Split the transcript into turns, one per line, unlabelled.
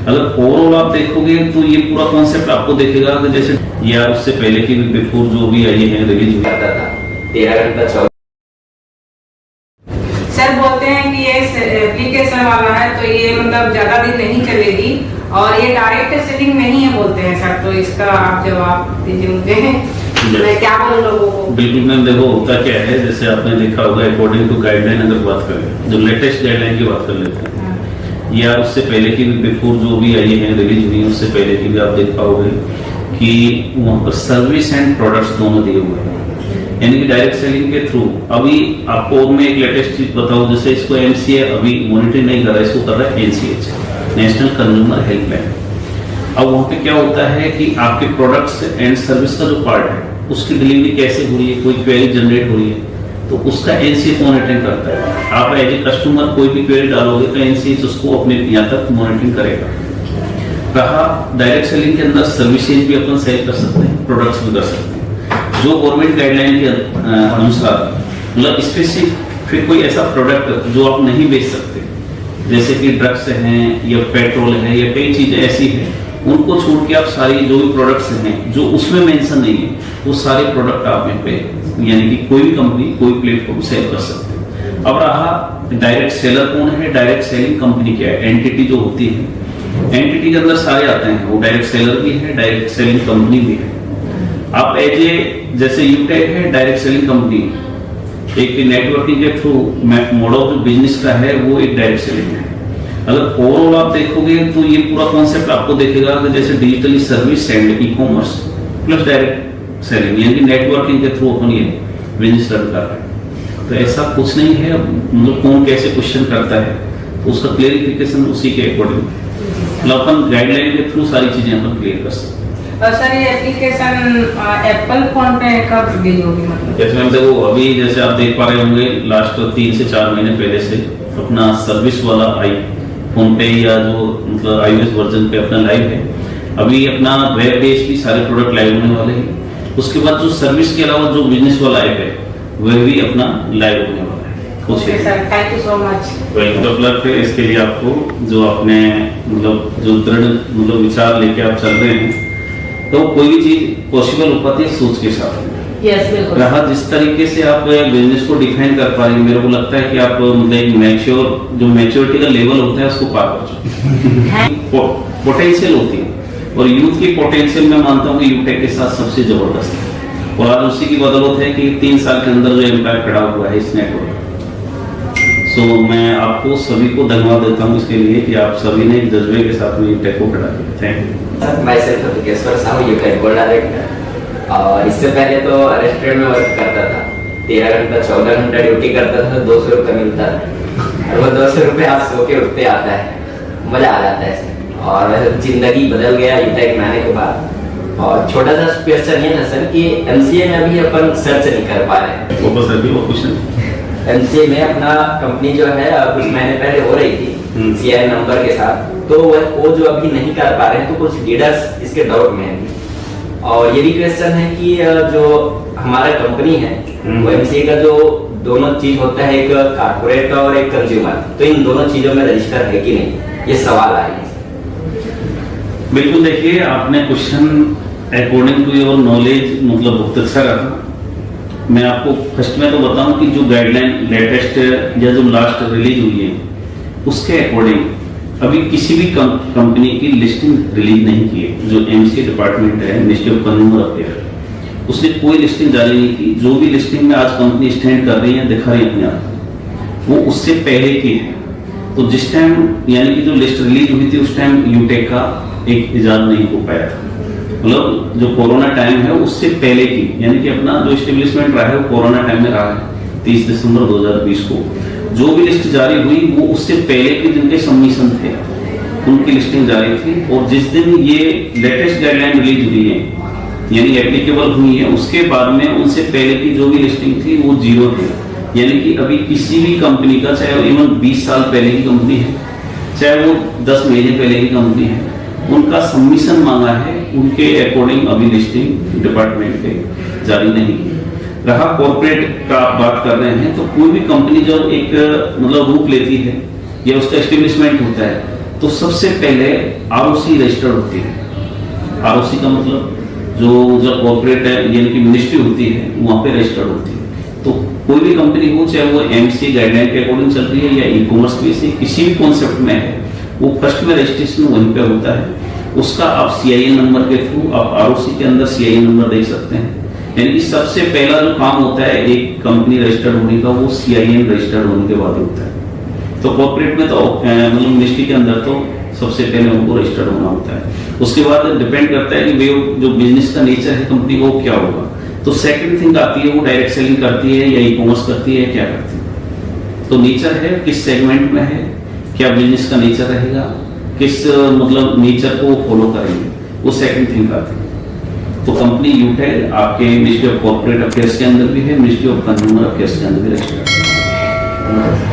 अगर ओवरऑल आप देखोगे तो ये पूरा कॉन्सेप्ट आपको देखेगा कि जैसे या उससे पहले की बिफोर जो भी आई है रिलीज हुआ था
13 घंटा 14।
सर बोलते हैं कि ये एप्लीकेशन वाला है तो ये मतलब ज्यादा दिन नहीं चलेगी और ये डायरेक्ट सेलिंग नहीं है बोलते हैं सर, तो इसका आप जवाब दीजिए मुझे। मैं क्या बोलूं लोगों को?
बिल्कुल मैम, देखो होता क्या है, जैसे आपने देखा होगा अकॉर्डिंग टू गाइडलाइन अगर बात करें, जो लेटेस्ट गाइडलाइन की बात कर लेते हैं या उससे पहले की बिफोर जो भी आई है रिलीज हुई, उससे पहले की भी आप देख पाओगे कि वहाँ पर सर्विस एंड प्रोडक्ट्स दोनों दिए हुए हैं, यानी कि डायरेक्ट सेलिंग के थ्रू। अभी आपको और मैं एक लेटेस्ट चीज बताऊं, जैसे इसको एमसीए अभी मॉनिटरिंग नहीं कर रहा है, इसको कर रहा है एनसीएच, नेशनल कंज्यूमर हेल्पलाइन। अब वहाँ पे क्या होता है कि आपके प्रोडक्ट्स एंड सर्विस का जो पार्ट है उसकी डिलीवरी कैसे हो रही है, कोई क्वेरी जनरेट हो रही है तो उसका एनसीएच मॉनिटरिंग करता है। आप एज ए कस्टमर कोई भी क्वेरी डालोगे तो एनसीएच उसको अपने यहाँ तक मॉनिटरिंग करेगा। रहा डायरेक्ट सेलिंग के अंदर सर्विसेज भी अपन सेल कर सकते हैं, प्रोडक्ट्स भी कर सकते हैं जो गवर्नमेंट गाइडलाइन के अनुसार, मतलब स्पेसिफिक फिर कोई ऐसा प्रोडक्ट जो आप नहीं बेच सकते, जैसे कि ड्रग्स हैं या पेट्रोल है या कई चीजें ऐसी हैं, उनको छोड़ के आप सारी जो भी प्रोडक्ट्स हैं जो उसमें मेंशन नहीं है वो सारे प्रोडक्ट आप यहाँ पे यानी कि कोई भी कंपनी कोई प्लेटफॉर्म सेल कर सकते हैं। अब रहा डायरेक्ट सेलर कौन है, डायरेक्ट सेलिंग कंपनी क्या है, एंटिटी जो होती है, एंटिटी के अंदर सारे आते हैं, वो डायरेक्ट सेलर भी है, डायरेक्ट सेलिंग कंपनी भी है। आप एज ए जैसे यूटेक है डायरेक्ट सेलिंग कंपनी, एक नेटवर्किंग के थ्रू मोड ऑफ जो बिजनेस का है वो एक डायरेक्ट सेलिंग है। अगर ओवरऑल आप देखोगे तो ये पूरा कॉन्सेप्ट आपको देखेगा कि जैसे digitally service and e commerce plus direct selling, यानी कि नेटवर्किंग के थ्रू अपन ये बिजनेस रन कर रहे हैं। तो ऐसा कुछ नहीं है, मतलब कौन कैसे क्वेश्चन करता है तो उसका क्लेरिफिकेशन उसी के अकॉर्डिंग, मतलब अपन गाइडलाइन के थ्रू सारी चीजें अपन क्लियर कर सकते हैं।
सर ये एप्लीकेशन एप्पल फोन पे कब रिलीज होगी? मतलब
जैसे मैम देखो अभी जैसे आप देख पा रहे होंगे लास्ट 3 से 4 महीने पहले से अपना सर्विस वाला आई फोन पे या जो मतलब iOS वर्जन पे अपना लाइव है। अभी अपना वेब बेस भी सारे प्रोडक्ट लाइव होने वाले हैं। उसके बाद जो सर्विस के अलावा जो बिजनेस वाला ऐप है वह भी अपना लाइव होने वाला है।
Okay sir, thank you so much.
Welcome है। इसके लिए आपको जो आपने मतलब जो दृढ़ मतलब विचार लेके आप चल रहे हैं तो कोई भी चीज पॉसिबल हो पाती है सोच के साथ।
यस बिल्कुल।
रहा जिस तरीके से आप बिजनेस को डिफाइन कर पा रहे हैं, मेरे को लगता है कि आप मतलब एक मैच्योर जो मैच्योरिटी का लेवल होता है उसको पार कर चुके हैं। पोटेंशियल होती है और यूथ की पोटेंशियल मैं मानता हूँ कि यूटेक के साथ सबसे जबरदस्त है और आज उसी की बदौलत है कि 3 साल के अंदर जो एम्पायर खड़ा हुआ है इस नेटवर्क। सो मैं आपको सभी को धन्यवाद देता हूँ इसके लिए कि आप सभी ने जज्बे के साथ में यूटेक को खड़ा किया। Thank you.
Myself Abhikeshwar Sahu, Utech gold director. और इससे पहले तो रेस्टोरेंट में वर्क करता था, 13 घंटा 14 घंटा ड्यूटी करता था, 200 रुपये मिलता था और वो 200 रुपये आप सो के उठते आता है, मजा आ जाता है। और वैसे जिंदगी बदल गया यूटेक में आने के बाद। और छोटा सा क्वेश्चन ये ना सर कि एमसीए में अभी अपन सर्च नहीं कर पा रहे हैं।
वो क्वेश्चन
एमसीए में अपना कंपनी जो है कुछ महीने पहले हो रही थी सीआई नंबर के साथ, तो वो जो अभी नहीं कर पा रहे हैं तो कुछ लीडर्स इसके डाउट में हैं। और ये भी क्वेश्चन है कि जो हमारा कंपनी है वो एमसीए का जो दोनों चीज होता है, एक कारपोरेट का और एक कंज्यूमर, तो इन दोनों चीजों में रजिस्टर है कि नहीं, ये सवाल आए।
बिल्कुल, देखिए आपने question according to your knowledge मतलब बहुत अच्छा रहा। मैं आपको फर्स्ट में तो बताऊं कि जो गाइडलाइन लेटेस्ट या जो लास्ट रिलीज हुई है उसके अकॉर्डिंग अभी किसी भी कंपनी की लिस्टिंग रिलीज नहीं की है। जो एमसीए डिपार्टमेंट है, मिनिस्ट्री ऑफ कंज्यूमर अफेयर, उसने कोई लिस्टिंग जारी नहीं की। जो भी लिस्टिंग में आज कंपनी स्टैंड कर रही है, दिखा रही है अपने आप, वो उससे पहले की है। तो जिस टाइम यानी कि जो लिस्ट रिलीज हुई थी उस टाइम यूटेक का एक इजाद नहीं हो पाया था, मतलब जो कोरोना टाइम है उससे पहले की, यानी कि अपना जो एस्टेब्लिशमेंट रहा है वो कोरोना टाइम में रहा है 30 दिसंबर 2020 को। जो भी लिस्ट जारी हुई वो उससे पहले के जिनके सबमिशन थे उनकी लिस्टिंग जारी थी। और जिस दिन ये लेटेस्ट गाइडलाइन रिलीज हुई है यानी एप्लीकेबल हुई है, उसके बाद में उनसे पहले की जो भी लिस्टिंग थी वो 0 थी। यानी कि अभी किसी भी कंपनी का, चाहे इवन 20 साल पहले की कंपनी है, चाहे वो 10 महीने पहले की कंपनी है, उनका सबमिशन मांगा है, उनके अकॉर्डिंग अभी लिस्टिंग डिपार्टमेंट के जारी नहीं की। रहा कॉर्पोरेट का आप बात कर रहे हैं, तो कोई भी कंपनी जब एक मतलब रूप लेती है या उसका एस्टेब्लिशमेंट होता है तो सबसे पहले आरओसी रजिस्टर्ड होती है। आरओसी का मतलब जो जब कॉर्पोरेट है यानी कि मिनिस्ट्री होती है वहां पे रजिस्टर्ड होती है। तो कोई भी कंपनी हो, चाहे वो एमसी गाइडलाइन के अकॉर्डिंग चल रही है या ई कॉमर्स बेस से किसी भी कॉन्सेप्ट में है, वो फर्स्ट में रजिस्ट्रेशन वहीं पे होता है। उसका आप सीआईएन नंबर के थ्रू आप आरओसी के अंदर सीआईएन नंबर देख सकते हैं। यानी कि सबसे पहला जो काम होता है एक कंपनी रजिस्टर्ड होने का, वो सीआईएन रजिस्टर्ड होने के बाद होता है। तो कॉर्पोरेट में तो मतलब मिनिस्ट्री के अंदर तो सबसे पहले उनको रजिस्टर्ड होना होता है। उसके बाद डिपेंड करता है कि वे जो बिजनेस का नेचर है कंपनी को क्या होगा। तो सेकंड थिंग आती है, वो डायरेक्ट सेलिंग करती है या ई कॉमर्स करती है, क्या करती है। तो नेचर है किस सेगमेंट में है, क्या बिजनेस का नेचर रहेगा, किस मतलब नेचर को फॉलो करेंगे, वो सेकंड थिंग आती है। तो कंपनी यूटेल आपके मिनिस्ट्री ऑफ कॉर्पोरेट अफेयर्स के अंदर भी है, मिनिस्ट्री ऑफ कंज्यूमर अफेयर्स के अंदर भी रजिस्टर्ड है।